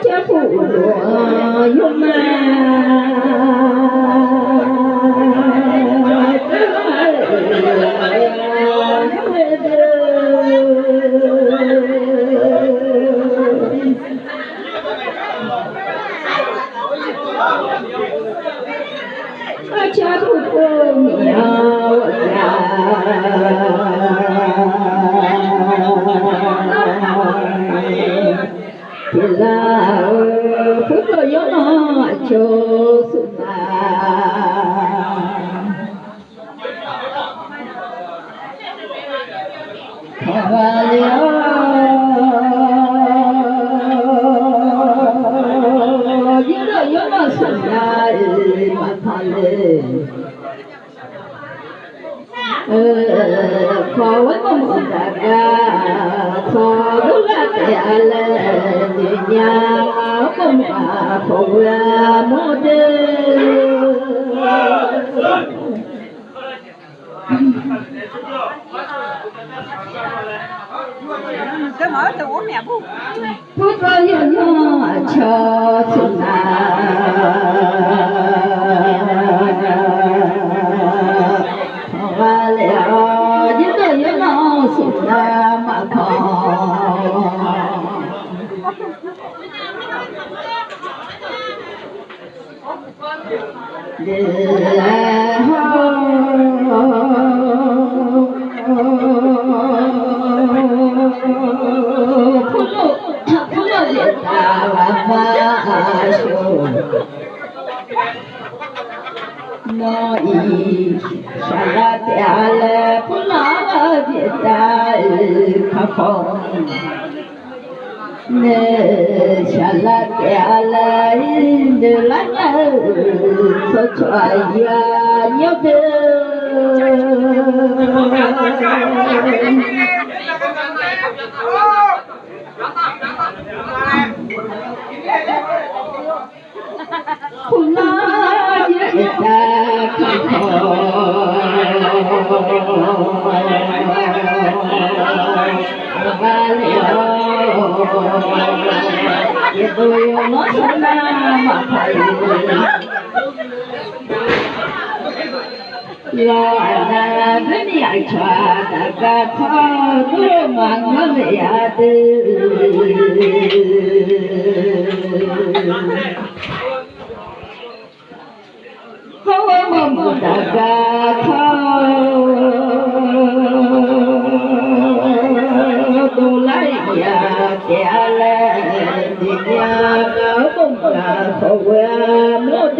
cha phụ dung cha phụ là phước rồi gió nó cho sự khó với một đại ca khó đúng là kẻ lên đi nhà không cả phụ là một cái mở từ uống mẹ bu phút rồi nó cho sự và liệu những người nó sụt ra mà còn nói sao là lệ phun lá việt nam khắp phong nè sao là lệ đưa lá nhớ số trời nhớ phun lá việt nam khắp tôi nói sao mà thầy lo là thế này chả đã cả thao tôi mà nó về tư không một đã cả thao tôi lấy nhà trẻ lên đi nhà nó không là khổ một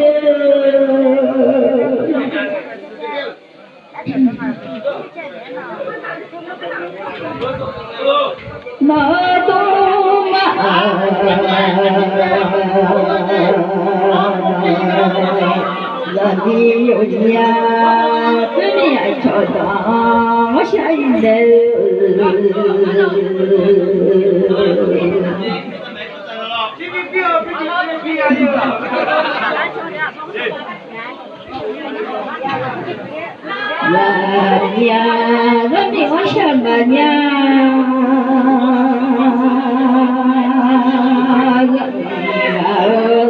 mà tôi là đi ở nhà tới nhà cho đó say đều là nhà rất nhiều sân mà nhà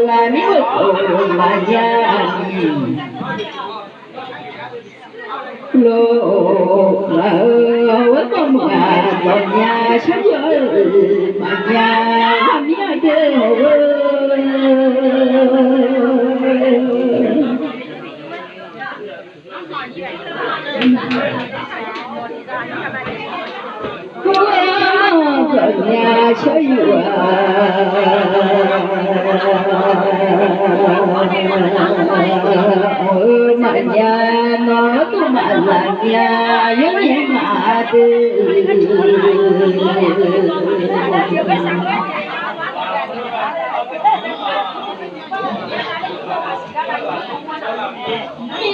là nếu cùng là nhà lộ là với con gà còn nhà sáng giờ mà nhà làm nhà thế nhà chơi mà nhà nó tu mà là nhà giống như mà từ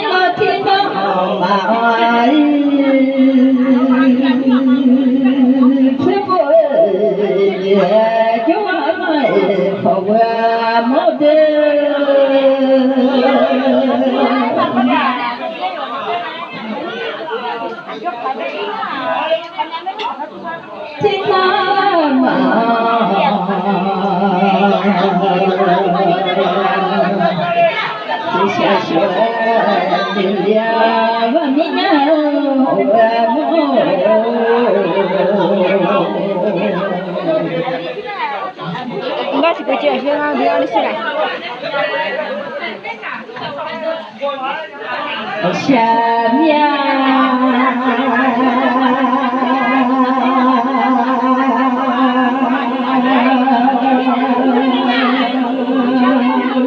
nó thiên nó mà ơi thế thôi chúng mày không một thiên nó mà xa xưa tình yêu và mình Enggak sih kecil sih nggak dia di sini. xa nhà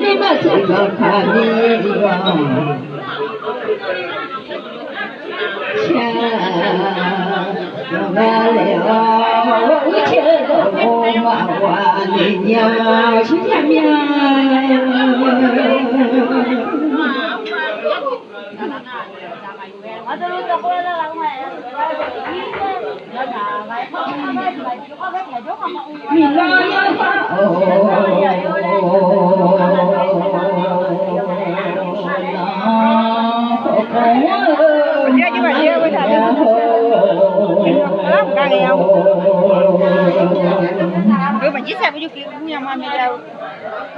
đi mà chỉ có khả đi xa và lẽ chơi đồ mà qua nhìn nhau chỉ nhắm mình lo Dia juga dia betul. Lắm càng nghèo. Mà chỉ xe bao nhiêu kiểu nhà mà mình đâu.